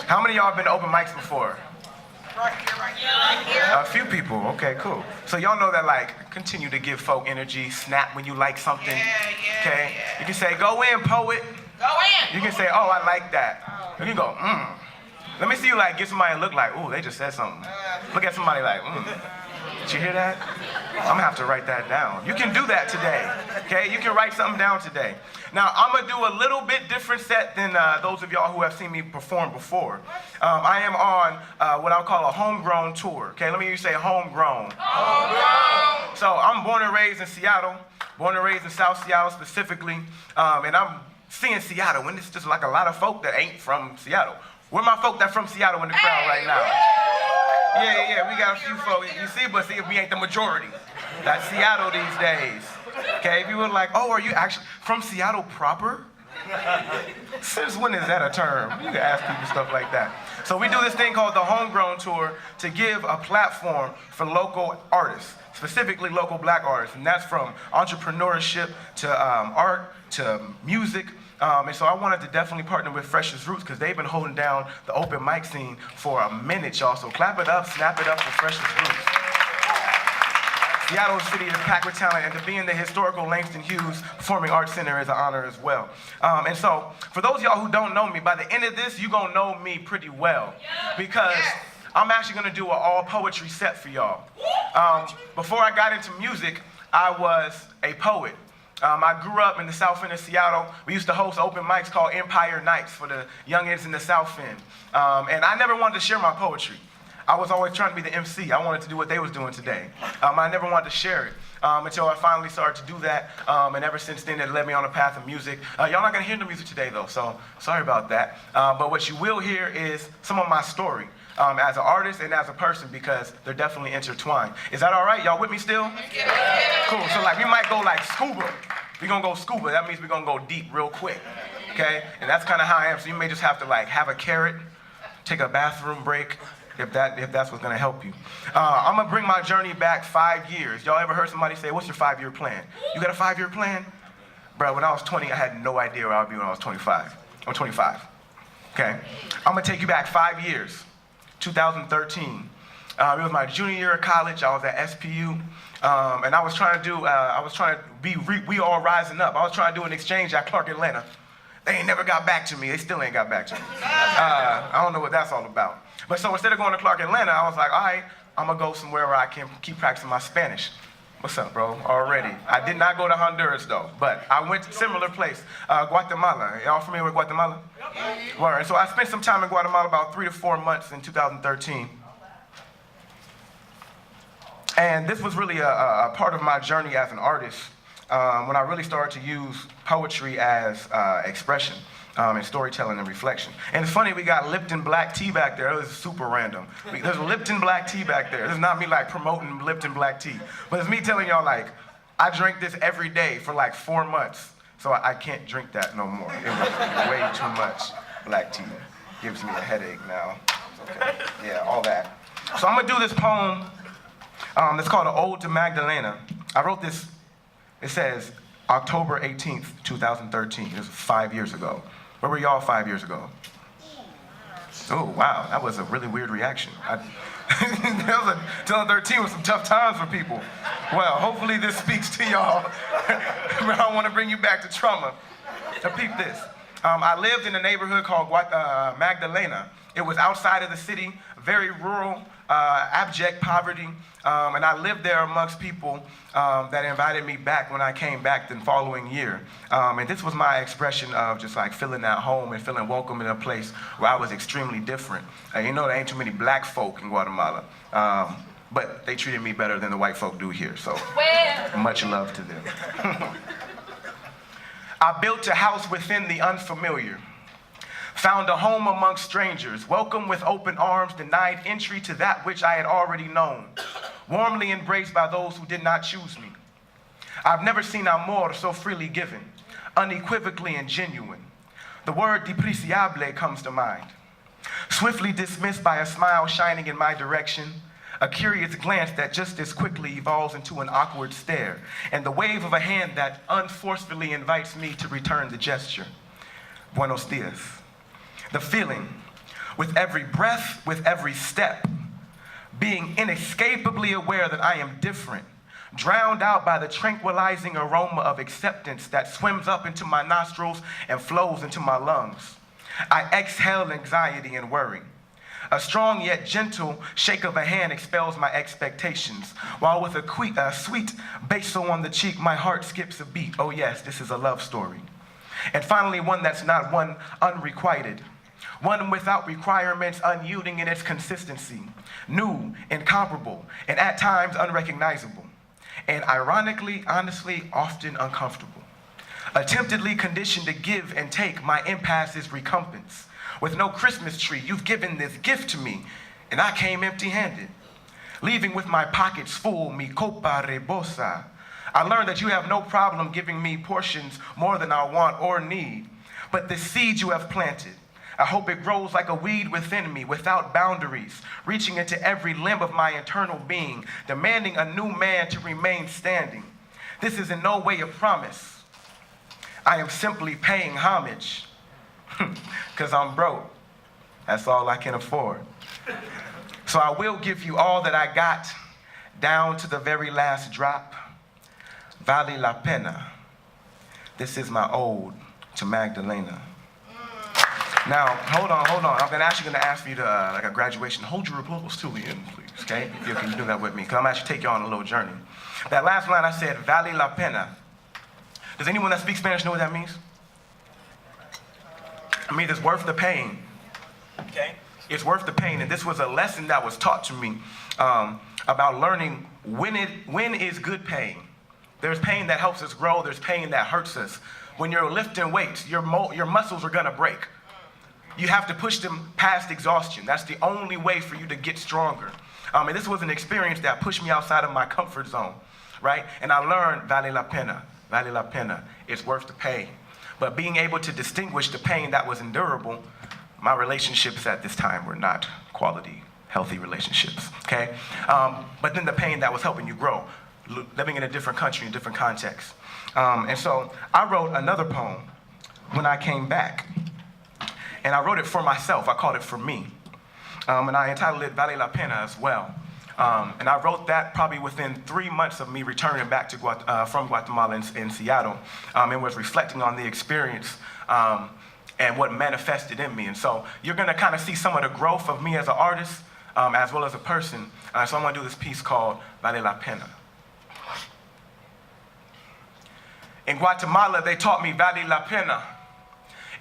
How many of y'all have been to open mics before? Right here. A few people. Okay, cool. So y'all know that, like, continue to give folk energy, snap when you like something. Okay? You can say, go in, poet. Go in. You can say, oh, I like that. You can go, Let me see you, like, get somebody to look like, ooh, they just said something. Look at somebody like, Did you hear that? I'm gonna have to write that down. You can do that today, okay? You can write something down today. Now, I'm gonna do a little bit different set than those of y'all who have seen me perform before. I am on what I'll call a homegrown tour, okay? Let me hear you say homegrown. Homegrown! So I'm born and raised in Seattle, born and raised in South Seattle specifically, and I'm seeing Seattle, and it's just like a lot of folk that ain't from Seattle. Where my folk that from Seattle in the crowd right now? Yeah, we got a few folks. You see, but see, we ain't the majority. That's Seattle these days. Okay, if you were like, oh, are you actually from Seattle proper? Since when is that a term? You can ask people stuff like that. So we do this thing called the Homegrown Tour to give a platform for local artists, specifically local black artists. And that's from entrepreneurship to art to music. And so I wanted to definitely partner with Freshest Roots because they've been holding down the open mic scene for a minute, y'all. So clap it up, snap it up for Freshest Roots. Seattle City is packed with talent, and to be in the historical Langston Hughes Performing Arts Center is an honor as well. And so for those of y'all who don't know me, by the end of this, you're going to know me pretty well because I'm actually going to do an all poetry set for y'all. Before I got into music, I was a poet. I grew up in the South End of Seattle. We used to host open mics called Empire Nights for the youngins in the South End. And I never wanted to share my poetry. I was always trying to be the MC. I wanted to do what they was doing today. I never wanted to share it until I finally started to do that. And ever since then, it led me on a path of music. Y'all not gonna hear the music today though, so sorry about that. But what you will hear is some of my story as an artist and as a person because they're definitely intertwined. Is that all right? Y'all with me still? Cool, so like we might go like scuba. We're gonna go scuba, that means we're gonna go deep real quick, okay? And that's kind of how I am, so you may just have to like have a carrot, take a bathroom break, if that's what's gonna help you. I'm gonna bring my journey back 5 years. Y'all ever heard somebody say, what's your 5-year plan? You got a 5-year plan? Bro, when I was 20, I had no idea where I would be when I was 25. I'm 25, okay? I'm gonna take you back 5 years, 2013. It was my junior year of college. I was at SPU, and I was trying to be We All Rising Up. I was trying to do an exchange at Clark Atlanta. They ain't never got back to me. They still ain't got back to me. I don't know what that's all about. But so instead of going to Clark Atlanta, I was like, all right, I'm gonna go somewhere where I can keep practicing my Spanish. What's up, bro? Already. I did not go to Honduras though, but I went to a similar place, Guatemala. Y'all familiar with Guatemala? Yep. Word. So I spent some time in Guatemala, about 3 to 4 months in 2013. And this was really a part of my journey as an artist when I really started to use poetry as expression and storytelling and reflection. And it's funny, we got Lipton black tea back there. It was super random. There's Lipton black tea back there. This is not me like promoting Lipton black tea, but it's me telling y'all like, I drank this every day for like 4 months, so I can't drink that no more. It was way too much black tea. Gives me a headache now. Okay. Yeah, all that. So I'm gonna do this poem. It's called An Ode to Magdalena. I wrote this, it says, October 18th, 2013. It was 5 years ago. Where were y'all 5 years ago? Oh, wow, that was a really weird reaction. 2013 was some tough times for people. Well, hopefully this speaks to y'all. I don't want to bring you back to trauma. So peep this. I lived in a neighborhood called Magdalena. It was outside of the city, very rural, abject poverty, and I lived there amongst people that invited me back when I came back the following year. And this was my expression of just like feeling at home and feeling welcome in a place where I was extremely different. You know, there ain't too many black folk in Guatemala, but they treated me better than the white folk do here, so much love to them. I built a house within the unfamiliar. Found a home amongst strangers, welcomed with open arms, denied entry to that which I had already known, warmly embraced by those who did not choose me. I've never seen amor so freely given, unequivocally and genuine. The word despreciable comes to mind. Swiftly dismissed by a smile shining in my direction, a curious glance that just as quickly evolves into an awkward stare, and the wave of a hand that unforcefully invites me to return the gesture. Buenos dias. The feeling, with every breath, with every step, being inescapably aware that I am different, drowned out by the tranquilizing aroma of acceptance that swims up into my nostrils and flows into my lungs. I exhale anxiety and worry. A strong yet gentle shake of a hand expels my expectations, while with a sweet basso on the cheek, my heart skips a beat. Oh yes, this is a love story. And finally, one that's not one unrequited. One without requirements, unyielding in its consistency, new, incomparable, and at times unrecognizable. And ironically, honestly, often uncomfortable. Attemptedly conditioned to give and take, my impasse is recompense. With no Christmas tree, you've given this gift to me, and I came empty-handed. Leaving with my pockets full, mi copa rebosa. I learned that you have no problem giving me portions more than I want or need. But the seed you have planted, I hope it grows like a weed within me, without boundaries, reaching into every limb of my internal being, demanding a new man to remain standing. This is in no way a promise. I am simply paying homage, because I'm broke. That's all I can afford. So I will give you all that I got, down to the very last drop. Vale la pena. This is my ode to Magdalena. Now, hold on. I'm actually gonna ask you to, like a graduation, hold your applause till the end, please, okay? If you can do that with me, because I'm actually take you on a little journey. That last line I said, vale la pena. Does anyone that speaks Spanish know what that means? It means it's worth the pain, okay? It's worth the pain, and this was a lesson that was taught to me about learning when is good pain. There's pain that helps us grow, there's pain that hurts us. When you're lifting weights, your muscles are gonna break. You have to push them past exhaustion. That's the only way for you to get stronger. And this was an experience that pushed me outside of my comfort zone, right? And I learned vale la pena, it's worth the pain. But being able to distinguish the pain that was endurable, my relationships at this time were not quality, healthy relationships, okay? But then the pain that was helping you grow, living in a different country, in different contexts. And so I wrote another poem when I came back. And I wrote it for myself. I called it For Me. And I entitled it Vale la Pena as well. And I wrote that probably within 3 months of me returning back to from Guatemala in Seattle, and was reflecting on the experience and what manifested in me. And so you're gonna kind of see some of the growth of me as an artist, as well as a person. So I'm gonna do this piece called Vale la Pena. In Guatemala, they taught me Vale la Pena.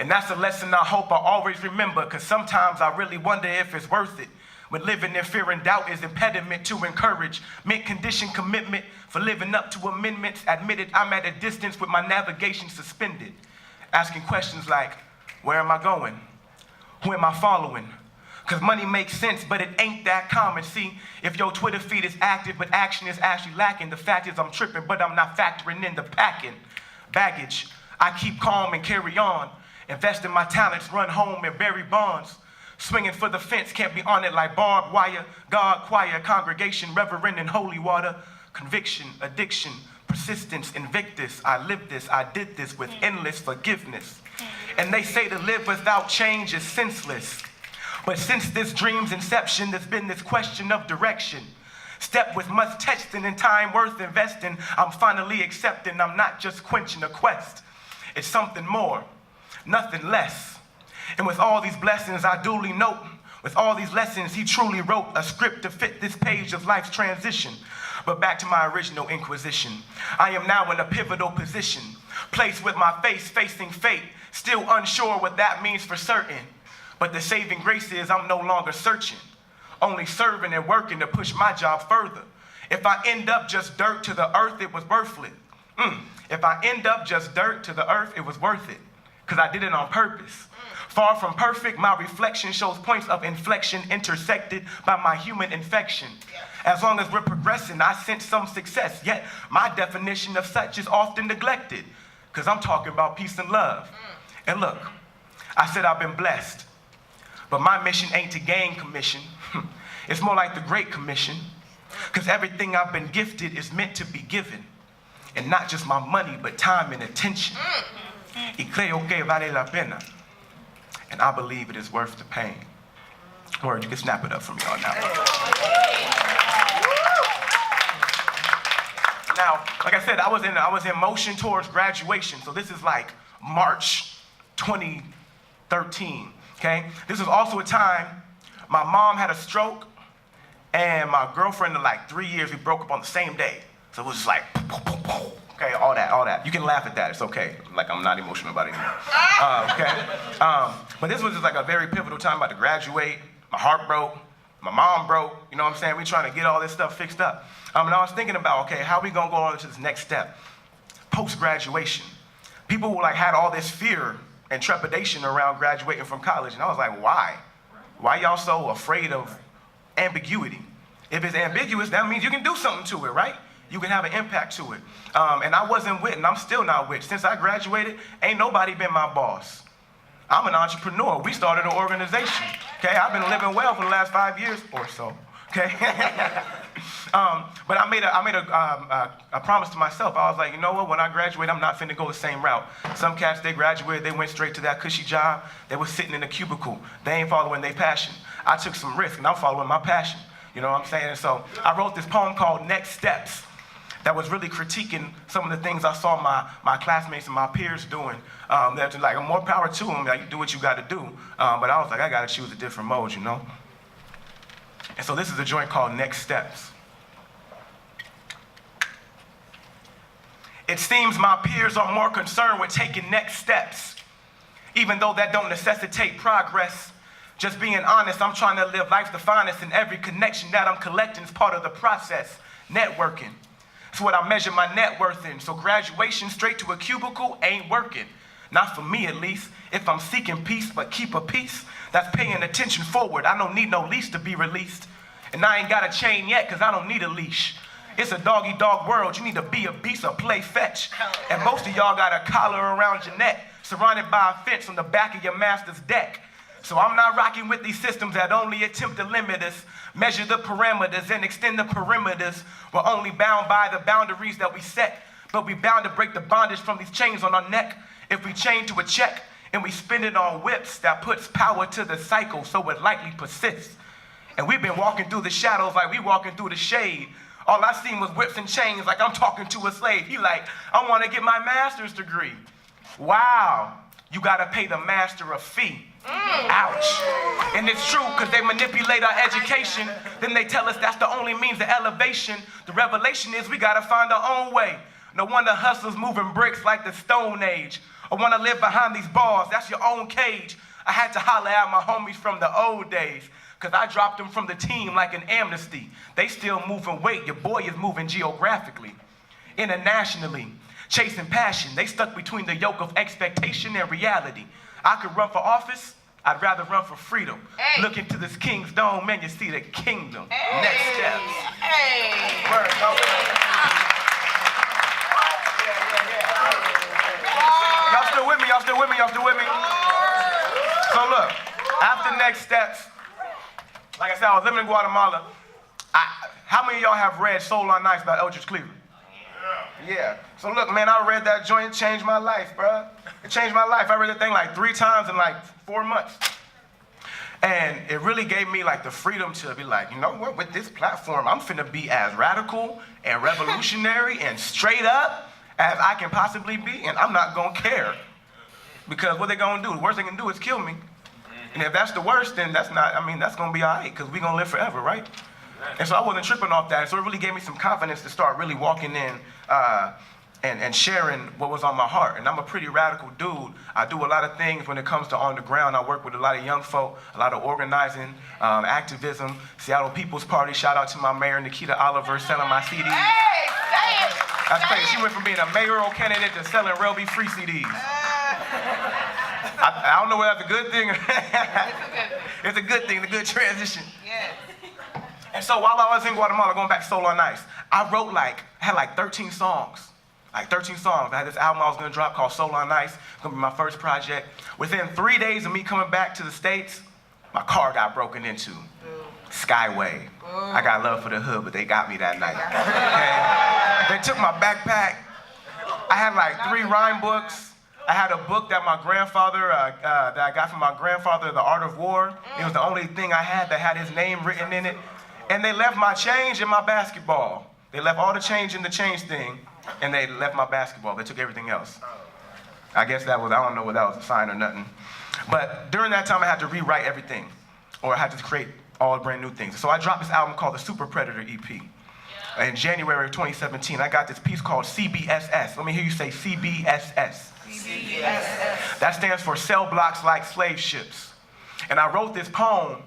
And that's a lesson I hope I always remember, because sometimes I really wonder if it's worth it. When living in fear and doubt is impediment to encourage, mint-condition commitment for living up to amendments, admitted I'm at a distance with my navigation suspended. Asking questions like, where am I going? Who am I following? Because money makes sense, but it ain't that common. See, if your Twitter feed is active, but action is actually lacking, the fact is I'm tripping, but I'm not factoring in the packing. Baggage, I keep calm and carry on. Invest in my talents, run home and bury bonds. Swinging for the fence, can't be on it like barbed wire. God, choir, congregation, reverend and holy water. Conviction, addiction, persistence, invictus. I lived this, I did this with endless forgiveness. And they say to live without change is senseless. But since this dream's inception, there's been this question of direction. Step with much testing and time worth investing. I'm finally accepting I'm not just quenching a quest. It's something more, nothing less. And with all these blessings, I duly note, with all these lessons, he truly wrote a script to fit this page of life's transition. But back to my original inquisition. I am now in a pivotal position, placed with my face facing fate, still unsure what that means for certain. But the saving grace is I'm no longer searching, only serving and working to push my job further. If I end up just dirt to the earth, it was worthless. If I end up just dirt to the earth, it was worth it, because I did it on purpose. Far from perfect, my reflection shows points of inflection intersected by my human infection. As long as we're progressing, I sense some success, yet my definition of such is often neglected, because I'm talking about peace and love. And look, I said I've been blessed, but my mission ain't to gain commission. It's more like the Great Commission, because everything I've been gifted is meant to be given, and not just my money, but time and attention. Y creo que vale la pena. And I believe it is worth the pain. Word, you can snap it up for me on that one. Now, like I said, I was in motion towards graduation. So this is like March 2013, okay? This was also a time my mom had a stroke and my girlfriend of like 3 years, we broke up on the same day. So it was just like, okay, all that. You can laugh at that, it's okay. Like I'm not emotional about it anymore. But this was just like a very pivotal time, about to graduate. My heart broke, my mom broke, you know what I'm saying? We trying to get all this stuff fixed up. And I was thinking about, okay, how we gonna go on to this next step? Post-graduation. People were like, had all this fear and trepidation around graduating from college. And I was like, why? Why y'all so afraid of ambiguity? If it's ambiguous, that means you can do something to it, right? You can have an impact to it. And I wasn't with, and I'm still not with. Since I graduated, ain't nobody been my boss. I'm an entrepreneur. We started an organization. Okay, I've been living well for the last 5 years or so. Okay, but I made a promise to myself. I was like, you know what? When I graduate, I'm not finna go the same route. Some cats, they graduated, they went straight to that cushy job. They were sitting in a cubicle. They ain't following their passion. I took some risk, and I'm following my passion. You know what I'm saying? And so I wrote this poem called Next Steps that was really critiquing some of the things I saw my classmates and my peers doing. That's like, more power to them. Like, you do what you got to do. But I was like, I got to choose a different mode, you know? And so this is a joint called Next Steps. It seems my peers are more concerned with taking next steps, even though that don't necessitate progress. Just being honest, I'm trying to live life the finest, and every connection that I'm collecting is part of the process. Networking. It's what I measure my net worth in. So graduation straight to a cubicle ain't working. Not for me, at least. If I'm seeking peace, but keep a peace, that's paying attention forward. I don't need no leash to be released. And I ain't got a chain yet, because I don't need a leash. It's a dog-eat-dog world. You need to be a beast or play fetch. And most of y'all got a collar around your neck, surrounded by a fence on the back of your master's deck. So I'm not rocking with these systems that only attempt to limit us, measure the parameters, and extend the perimeters. We're only bound by the boundaries that we set, but we bound to break the bondage from these chains on our neck. If we chain to a check and we spin it on whips, that puts power to the cycle, so it likely persists. And we've been walking through the shadows like we walking through the shade. All I seen was whips and chains, like I'm talking to a slave. He like, I want to get my master's degree. Wow, you got to pay the master a fee. Ouch. And it's true, because they manipulate our education. Then they tell us that's the only means of elevation. The revelation is we got to find our own way. No wonder hustlers moving bricks like the Stone Age. I want to live behind these bars. That's your own cage. I had to holler at my homies from the old days, because I dropped them from the team like an amnesty. They still moving weight. Your boy is moving geographically. Internationally, chasing passion. They stuck between the yoke of expectation and reality. I could run for office. I'd rather run for freedom. Hey. Look into this king's dome, man, you see the kingdom. Hey. Next steps. Hey. Word, Y'all still with me? Y'all still with me? Y'all still with me? So look, after next steps, like I said, I was living in Guatemala. How many of y'all have read Soul on Ice by Eldridge Cleaver? Yeah. So look, man, I read that joint, it changed my life, bro. It changed my life. I read that thing like 3 times in like 4 months. And it really gave me like the freedom to be like, you know what, with this platform, I'm finna be as radical and revolutionary and straight up as I can possibly be, and I'm not gonna care. Because what they gonna do, the worst they can do is kill me. And if that's the worst, then that's gonna be all right, because we gonna live forever, right? And so I wasn't tripping off that. So it really gave me some confidence to start really walking in and sharing what was on my heart. And I'm a pretty radical dude. I do a lot of things when it comes to on the ground. I work with a lot of young folk, a lot of organizing, activism, Seattle People's Party. Shout out to my mayor, Nikita Oliver, selling my CDs. Hey, say it. That's crazy. She went from being a mayoral candidate to selling Rell free CDs. I don't know whether that's a good thing. It's a good thing, a good transition. Yes. And so while I was in Guatemala, going back to Soul on Ice, I had like 13 songs. Like 13 songs. I had this album I was gonna drop called Soul on Ice. It's gonna be my first project. Within 3 days of me coming back to the States, my car got broken into. Skyway. I got love for the hood, but they got me that night. Okay? They took my backpack. I had like 3 rhyme books, I had a book that my grandfather, that I got from my grandfather, The Art of War. It was the only thing I had that had his name written in it. And they left my change in my basketball. They left all the change in the change thing, and they left my basketball. They took everything else. I guess that was, I don't know whether that was a sign or nothing. But during that time, I had to rewrite everything, or I had to create all brand new things. So I dropped this album called the Super Predator EP. In January of 2017, I got this piece called CBSS. Let me hear you say CBSS. CBSS. That stands for Cell Blocks Like Slave Ships. And I wrote this poem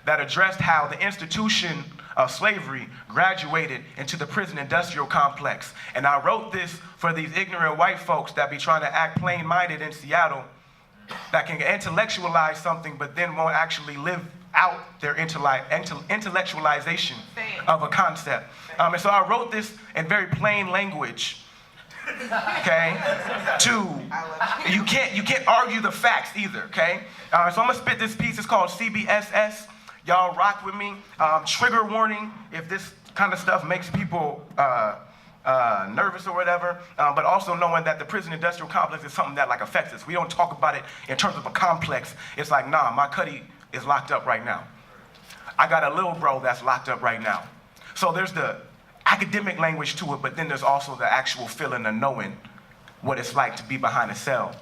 that addressed how the institution of slavery graduated into the prison industrial complex. And I wrote this for these ignorant white folks that be trying to act plain-minded in Seattle, that can intellectualize something but then won't actually live out their intellectualization of a concept. And so I wrote this in very plain language, okay? You can't argue the facts either, okay? So I'm gonna spit this piece. It's called CBSS. Y'all rock with me. Trigger warning if this kind of stuff makes people nervous or whatever, but also knowing that the prison industrial complex is something that like affects us. We don't talk about it in terms of a complex. It's like, nah, my cuddy is locked up right now. I got a little bro that's locked up right now. So there's the academic language to it, but then there's also the actual feeling of knowing what it's like to be behind a cell,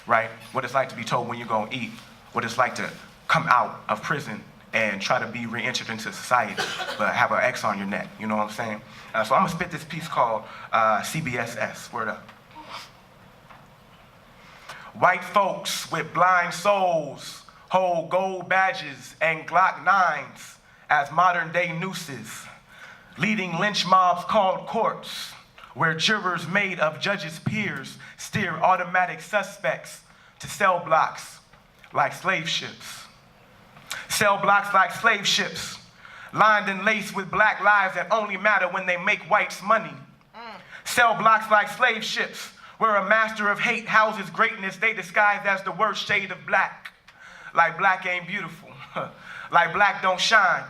right? What it's like to be told when you're gonna eat, what it's like to come out of prison and try to be re-entered into society, but have an X on your neck, you know what I'm saying? So I'm gonna spit this piece called CBSS, word up. White folks with blind souls hold gold badges and Glock 9s as modern day nooses, leading lynch mobs called courts, where jurors made of judges' peers steer automatic suspects to cell blocks like slave ships. Cell blocks like slave ships, lined and laced with black lives that only matter when they make whites money. Cell blocks like slave ships, where a master of hate houses greatness they disguise as the worst shade of black. Like black ain't beautiful, like black don't shine.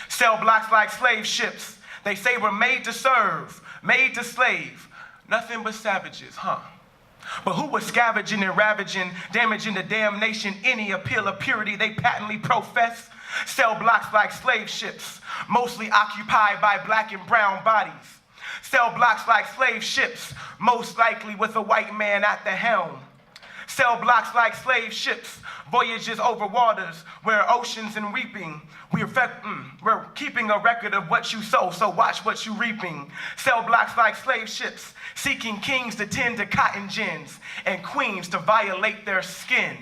Cell blocks like slave ships, they say we're made to serve, made to slave, nothing but savages, huh? But who was scavenging and ravaging, damaging the damn nation, any appeal of purity they patently profess? Cell blocks like slave ships, mostly occupied by black and brown bodies. Cell blocks like slave ships, most likely with a white man at the helm. Cell blocks like slave ships, voyages over waters where oceans and reaping. We're keeping a record of what you sow, so watch what you reaping. Cell blocks like slave ships, seeking kings to tend to cotton gins and queens to violate their skin.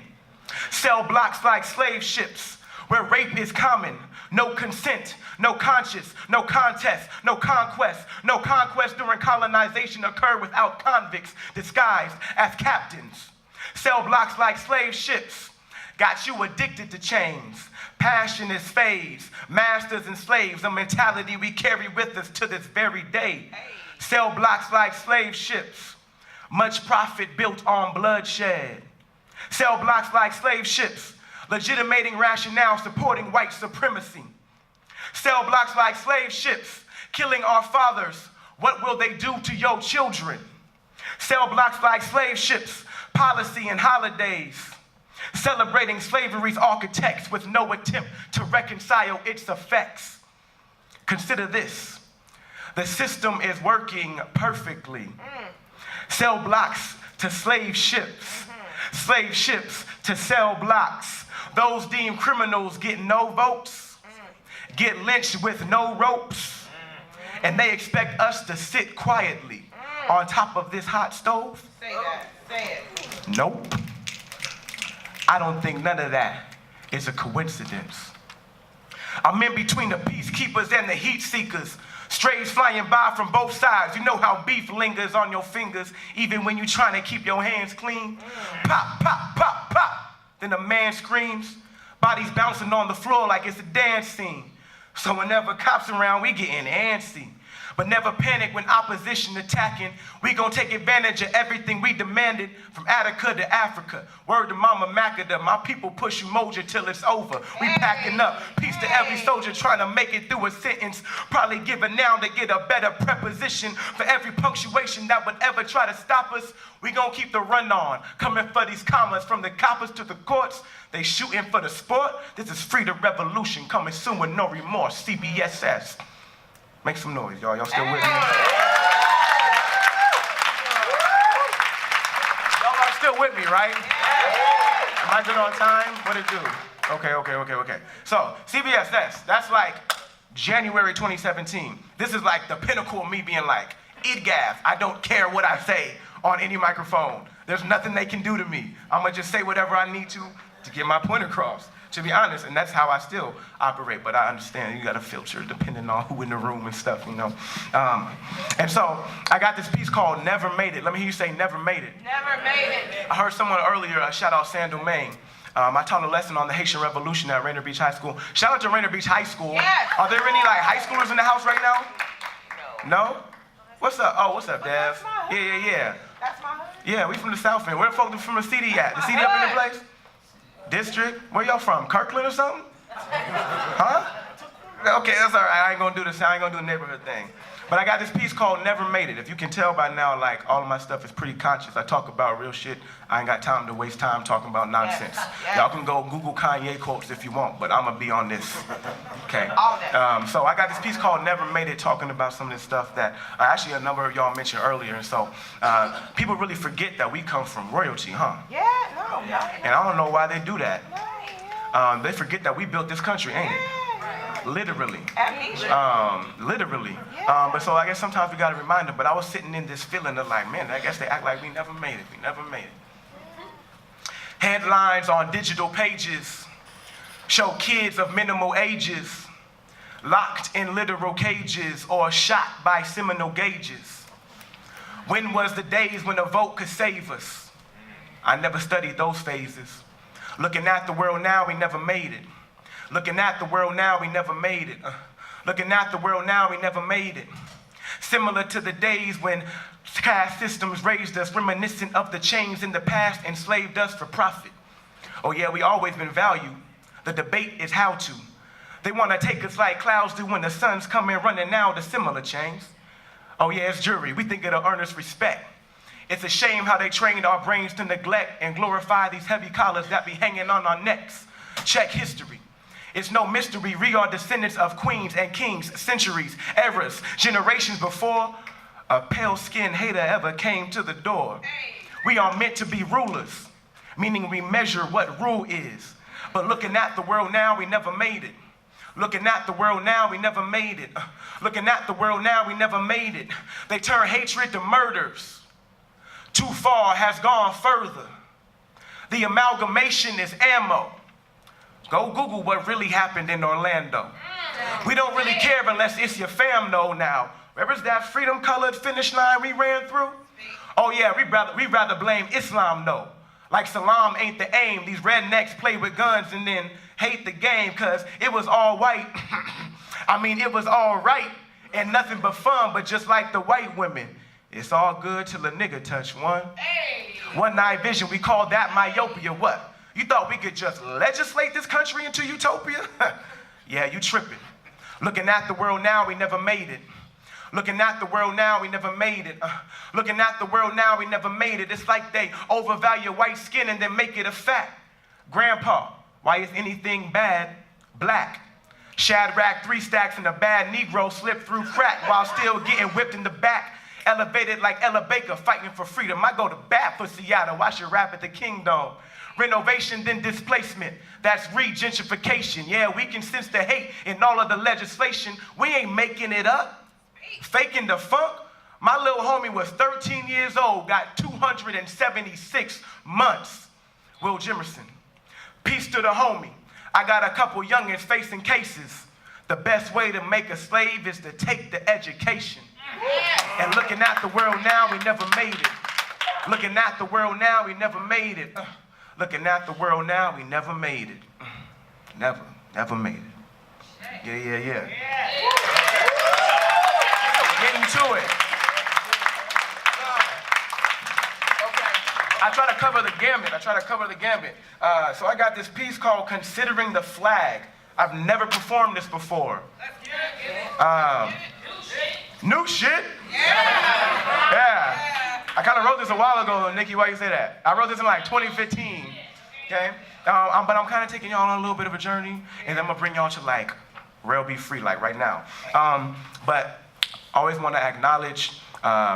Cell blocks like slave ships, where rape is common, no consent, no conscience, no contest, no conquest. No conquest during colonization occurred without convicts disguised as captains. Cell blocks like slave ships, got you addicted to chains. Passion is phase, masters and slaves, a mentality we carry with us to this very day. Cell blocks like slave ships, much profit built on bloodshed. Cell blocks like slave ships, legitimating rationale supporting white supremacy. Cell blocks like slave ships, killing our fathers, what will they do to your children? Cell blocks like slave ships, policy and holidays, celebrating slavery's architects with no attempt to reconcile its effects. Consider this, the system is working perfectly. Cell blocks to slave ships, slave ships to cell blocks. Those deemed criminals get no votes, get lynched with no ropes, and they expect us to sit quietly on top of this hot stove? Say that. Say it. Nope. I don't think none of that is a coincidence. I'm in between the peacekeepers and the heat seekers. Strays flying by from both sides. You know how beef lingers on your fingers, even when you're trying to keep your hands clean. Pop, pop, pop, pop. Then a man screams, bodies bouncing on the floor like it's a dance scene. So whenever cops around, we getting antsy. but never panic when opposition attacking. We gon' take advantage of everything we demanded from Attica to Africa. Word to Mama Macada, my people push Umoja till it's over. We packing up, peace to every soldier trying to make it through a sentence. Probably give a noun to get a better preposition for every punctuation that would ever try to stop us. We gon' keep the run on, coming for these commas from the coppers to the courts. They shooting for the sport. This is freedom revolution coming soon with no remorse. CBSS. Make some noise, y'all. Y'all still with me? Y'all are still with me, right? Am I good on time? What it do? Okay. So, CBSS, that's like January 2017. This is like the pinnacle of me being like, IDGAF, I don't care what I say on any microphone. There's nothing they can do to me. I'm gonna just say whatever I need to get my point across, to be honest, and that's how I still operate, but I understand you gotta filter depending on who in the room and stuff, you know. And so, I got this piece called Never Made It. Let me hear you say Never Made It. Never made it. I heard someone earlier, shout out Sandal Maine. I taught a lesson on the Haitian Revolution at Rainier Beach High School. Shout out to Rainier Beach High School. Yes. Are there any like high schoolers in the house right now? No? What's up? Oh, what's up, Dev? Yeah. That's my husband. Yeah, we from the South End. Where the folks from the CD at? The CD up in the place? District? Where y'all from? Kirkland or something? Huh? Okay, that's all right. I ain't gonna do this. I ain't gonna do the neighborhood thing. But I got this piece called Never Made It. If you can tell by now, like, all of my stuff is pretty conscious. I talk about real shit. I ain't got time to waste time talking about nonsense. Yes. Y'all can go Google Kanye quotes if you want, but I'm gonna be on this. Okay. All that. So I got this piece called Never Made It, talking about some of this stuff that actually a number of y'all mentioned earlier. And so people really forget that we come from royalty, huh? Yeah, no. And I don't know why they do that. No. They forget that we built this country, ain't it? Literally. Amnesia. Literally. Yeah. But so I guess sometimes we got to remind them, but I was sitting in this feeling of like, man, I guess they act like we never made it. We never made it. Headlines on digital pages show kids of minimal ages locked in literal cages or shot by seminal gauges. When was the days when a vote could save us? I never studied those phases. Looking at the world now, we never made it. Looking at the world now, we never made it. Looking at the world now, we never made it. Similar to the days when caste systems raised us, reminiscent of the chains in the past enslaved us for profit. Oh yeah, we always been valued. The debate is how to. They want to take us like clouds do when the sun's coming running now to similar chains. Oh yeah, it's jury. We think it'll earn us respect. It's a shame how they trained our brains to neglect and glorify these heavy collars that be hanging on our necks. Check history. It's no mystery, we are descendants of queens and kings, centuries, eras, generations before a pale-skinned hater ever came to the door. We are meant to be rulers, meaning we measure what rule is. But looking at the world now, we never made it. Looking at the world now, we never made it. Looking at the world now, we never made it. They turn hatred to murders. Too far has gone further. The amalgamation is ammo. Go Google what really happened in Orlando. We don't really care unless it's your fam know now. Where's that freedom-colored finish line we ran through? Oh yeah, we rather blame Islam though. Like Salam ain't the aim. These rednecks play with guns and then hate the game cause it was all white. I mean, it was all right and nothing but fun, but just like the white women, it's all good till a nigga touch one. One night vision, we call that myopia. What? You thought we could just legislate this country into utopia? Yeah, you tripping. Looking at the world now, we never made it. Looking at the world now, we never made it. Looking at the world now, we never made it. It's like they overvalue white skin and then make it a fact. Grandpa, why is anything bad black? Shadrach 3 stacks and a bad Negro slipped through crack while still getting whipped in the back. Elevated like Ella Baker, fighting for freedom. I go to bat for Seattle, watch it rap at the Kingdom. Renovation, then displacement. That's regentrification. Yeah, we can sense the hate in all of the legislation. We ain't making it up. Faking the funk. My little homie was 13 years old, got 276 months. Will Jimerson. Peace to the homie. I got a couple youngins facing cases. The best way to make a slave is to take the education. And looking at the world now, we never made it. Looking at the world now, we never made it. Looking at the world now, we never made it. Never made it. Yeah. to it. I try to cover the gambit. So I got this piece called Considering the Flag. I've never performed this before. New shit? Yeah. I kind of wrote this a while ago, Nikki, why you say that? I wrote this in like 2015, okay? But I'm kind of taking y'all on a little bit of a journey, and then I'm gonna bring y'all to like Rell Be Free, like right now. But I always want to acknowledge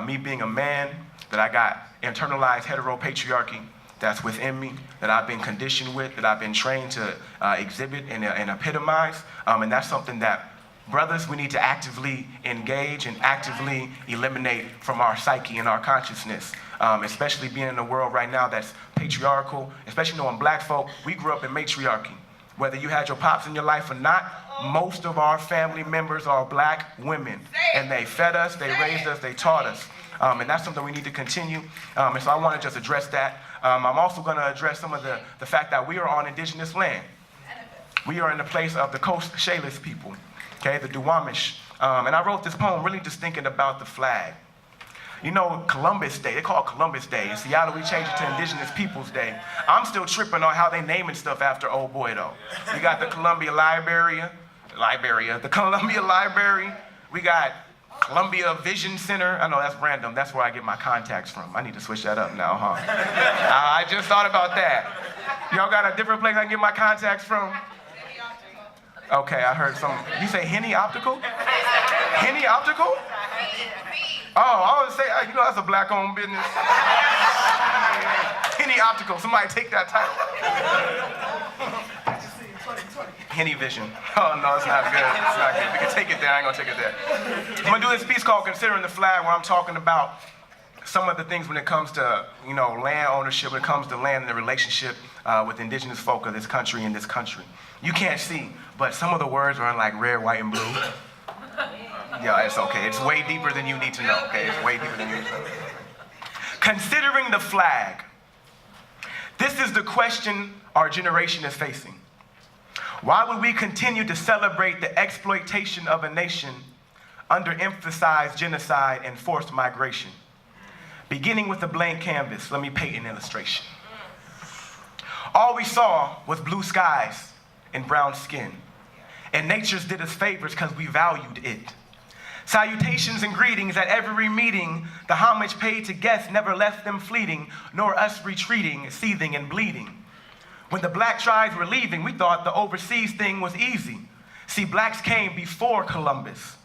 me being a man, that I got internalized heteropatriarchy that's within me, that I've been conditioned with, that I've been trained to exhibit and epitomize. And that's something that, brothers, we need to actively engage and actively eliminate from our psyche and our consciousness, especially being in a world right now that's patriarchal, especially knowing black folk, we grew up in matriarchy. Whether you had your pops in your life or not, most of our family members are black women. And they fed us, they raised us, they taught us. And that's something we need to continue. And so I want to just address that. I'm also going to address some of the fact that we are on indigenous land. We are in the place of the Coast Salish people, okay, the Duwamish. And I wrote this poem really just thinking about the flag. You know, Columbus Day, they call it Columbus Day. In Seattle, we changed it to Indigenous Peoples Day. I'm still tripping on how they naming stuff after old boy, though. We got the Columbia Library. We got Columbia Vision Center. I know that's random. That's where I get my contacts from. I need to switch that up now, huh? I just thought about that. Y'all got a different place I can get my contacts from? Okay, I heard some. You say Henny Optical? Henny Optical? Oh, I was say, you know, that's a black-owned business. Henny Optical. Somebody take that title. Henny Vision. Oh, no, it's not good. It's not good. We can take it there. I ain't gonna take it there. I'm gonna do this piece called Considering the Flag, where I'm talking about some of the things when it comes to, you know, land ownership, when it comes to land and the relationship with indigenous folk of this country and this country. You can't see, but some of the words are in like red, white, and blue. Yeah, it's okay. It's way deeper than you need to know, okay? It's way deeper than you need to know. Considering the flag. This is the question our generation is facing. Why would we continue to celebrate the exploitation of a nation under emphasized genocide and forced migration? Beginning with a blank canvas, let me paint an illustration. All we saw was blue skies and brown skin. And nature's did us favors because we valued it. Salutations and greetings at every meeting. The homage paid to guests never left them fleeting, nor us retreating, seething and bleeding. When the black tribes were leaving, we thought the overseas thing was easy. See, blacks came before Columbus,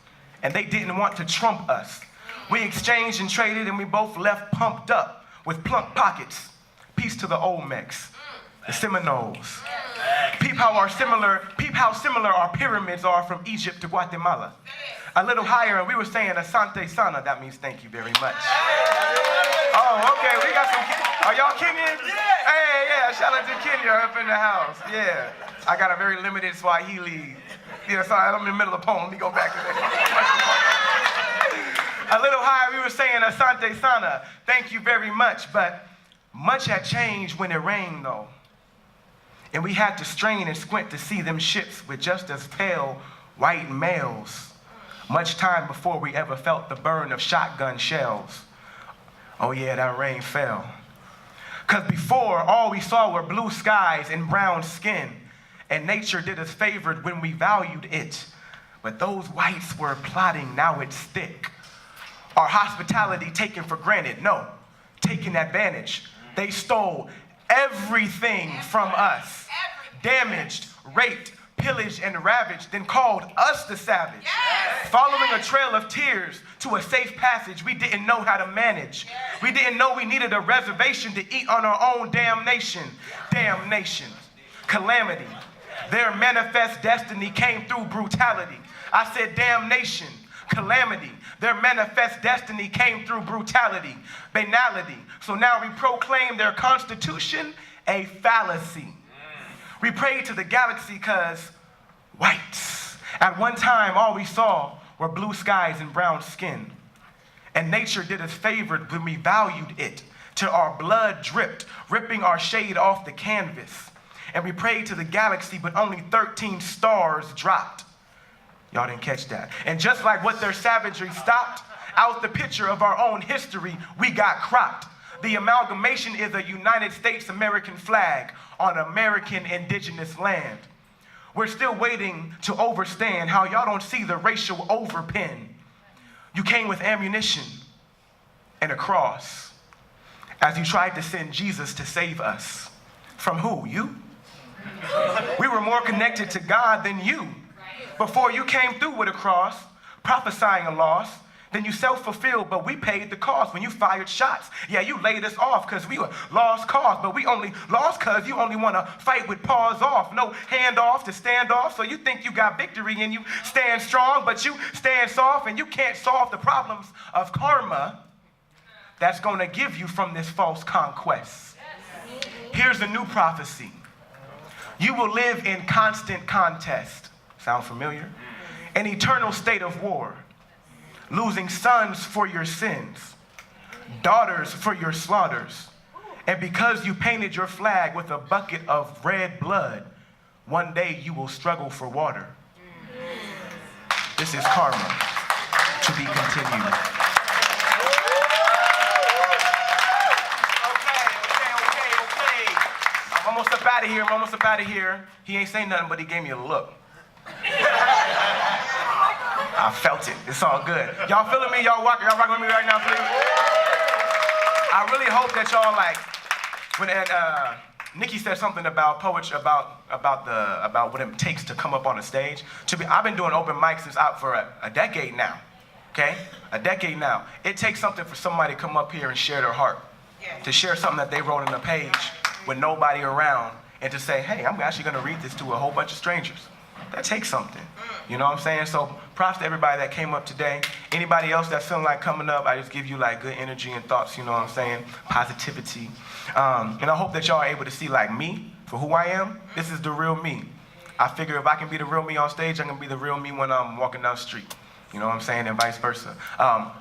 and they didn't want to trump us. We exchanged and traded, and we both left pumped up with plump pockets. Peace to the Olmecs, the Seminoles. Peep how similar our pyramids are from Egypt to Guatemala. A little higher, and we were saying Asante Sana. That means thank you very much. Oh, okay, we got some. Are y'all Kenyan? Hey, yeah, shout out to Kenya up in the house. Yeah, I got a very limited Swahili. Yeah, sorry, I'm in the middle of the poem. Let me go back to that. A little higher, we were saying Asante Sana. Thank you very much, but much had changed when it rained, though. And we had to strain and squint to see them ships with just as pale white males. Much time before we ever felt the burn of shotgun shells. Oh yeah, that rain fell. Cause before, all we saw were blue skies and brown skin. And nature did us favored when we valued it. But those whites were plotting, now it's thick. Our hospitality taken for granted, no, taking advantage. They stole everything from us. Damaged, raped, pillaged, and ravaged, then called us the savage. Yes. Following a trail of tears to a safe passage we didn't know how to manage. Yes. We didn't know we needed a reservation to eat on our own damnation. Damnation. Calamity. Their manifest destiny came through brutality. I said damnation. Calamity. Their manifest destiny came through brutality, banality. So now we proclaim their constitution a fallacy. We prayed to the galaxy because whites. At one time, all we saw were blue skies and brown skin. And nature did us favored when we valued it, till our blood dripped, ripping our shade off the canvas. And we prayed to the galaxy, but only 13 stars dropped. Y'all didn't catch that. And just like what their savagery stopped, out the picture of our own history, we got cropped. The amalgamation is a United States American flag on American indigenous land. We're still waiting to understand how y'all don't see the racial overpin. You came with ammunition and a cross as you tried to send Jesus to save us. From who? You? We were more connected to God than you. Before you came through with a cross, prophesying a loss, then you self-fulfilled, but we paid the cost when you fired shots. Yeah, you laid us off because we were lost cause, but we only lost because you only want to fight with paws off. No hand off to stand off, so you think you got victory and you stand strong, but you stand soft and you can't solve the problems of karma that's going to give you from this false conquest. Here's a new prophecy. You will live in constant contest. Sound familiar? An eternal state of war. Losing sons for your sins, daughters for your slaughters. And because you painted your flag with a bucket of red blood, one day you will struggle for water. This is karma, to be continued. Okay. I'm almost up out of here. He ain't saying nothing, but he gave me a look. I felt it. It's all good. Y'all feeling me? Y'all rocking with me right now, please? I really hope that y'all like when Nikki said something about poetry, about what it takes to come up on a stage. I've been doing open mics since out for a decade now. Okay, a decade now. It takes something for somebody to come up here and share their heart, to share something that they wrote on a page with nobody around, and to say, hey, I'm actually going to read this to a whole bunch of strangers. That takes something. You know what I'm saying? So props to everybody that came up today. Anybody else that's feeling like coming up, I just give you like good energy and thoughts, you know what I'm saying? Positivity. And I hope that y'all are able to see like me for who I am. This is the real me. I figure if I can be the real me on stage, I can be the real me when I'm walking down the street. You know what I'm saying? And vice versa.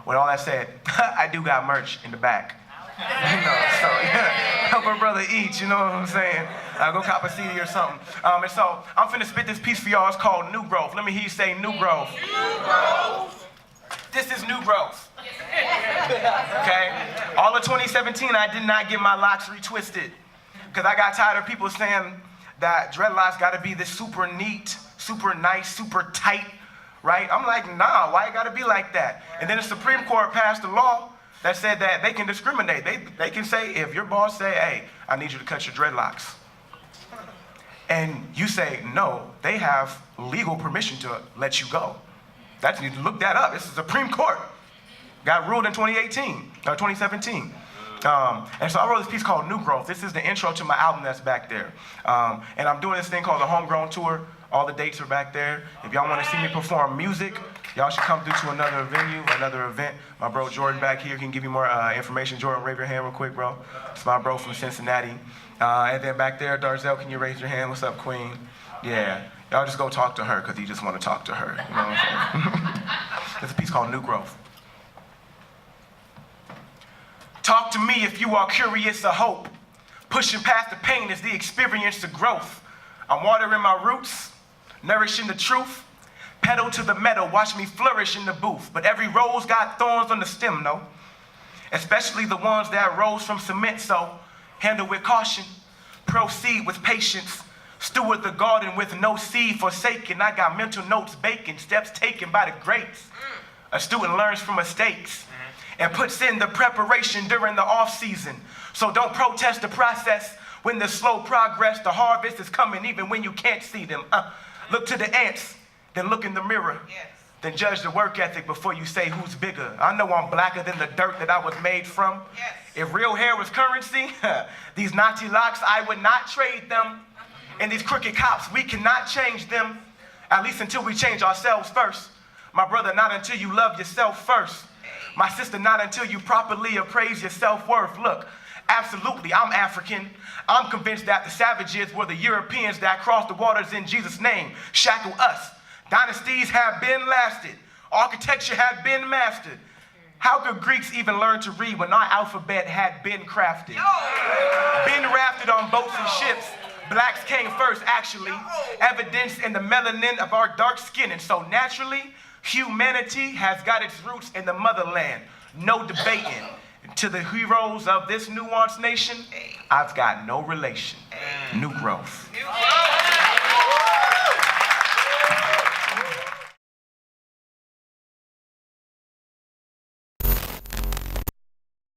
With all that said, I do got merch in the back. You know, so yeah, help a brother eat, you know what I'm saying? Go cop a CD or something. And so I'm finna spit this piece for y'all. It's called New Growth. Let me hear you say New Growth. New Growth. This is New Growth. Okay? All of 2017, I did not get my locks retwisted because I got tired of people saying that dreadlocks gotta be this super neat, super nice, super tight, right? I'm like, nah, why it gotta be like that? And then the Supreme Court passed a law that said that they can discriminate. They can say, if your boss say, hey, I need you to cut your dreadlocks. And you say, no, they have legal permission to let you go. You need to look that up. It's the Supreme Court. Got ruled in 2017. And so I wrote this piece called New Growth. This is the intro to my album that's back there. And I'm doing this thing called the Homegrown Tour. All the dates are back there. If y'all want to see me perform music, y'all should come through to another venue, another event. My bro Jordan back here can give you more information. Jordan, wave your hand real quick, bro. It's my bro from Cincinnati. And then back there, Darzell, can you raise your hand? What's up, Queen? Yeah. Y'all just go talk to her because you just want to talk to her. You know what I'm saying? There's a piece called New Growth. Talk to me if you are curious of hope. Pushing past the pain is the experience of growth. I'm watering my roots, nourishing the truth. Pedal to the metal, watch me flourish in the booth. But every rose got thorns on the stem, no? Especially the ones that rose from cement, so handle with caution. Proceed with patience. Steward the garden with no seed forsaken. I got mental notes baking, steps taken by the greats. A student learns from mistakes and puts in the preparation during the off season. So don't protest the process when the slow progress, the harvest is coming even when you can't see them. Look to the ants, then look in the mirror. Yes. Then judge the work ethic before you say who's bigger. I know I'm blacker than the dirt that I was made from. Yes. If real hair was currency, these Nazi locks, I would not trade them. And these crooked cops, we cannot change them, at least until we change ourselves first. My brother, not until you love yourself first. My sister, not until you properly appraise your self-worth. Look, absolutely, I'm African. I'm convinced that the savages were the Europeans that crossed the waters in Jesus' name, shackle us. Dynasties have been lasted. Architecture had been mastered. How could Greeks even learn to read when our alphabet had been crafted? Been rafted on boats and ships. Blacks came first, actually. Evidence in the melanin of our dark skin. And so naturally, Humanity has got its roots in the motherland. No debating. To the heroes of this nuanced nation, I've got no relation. New growth.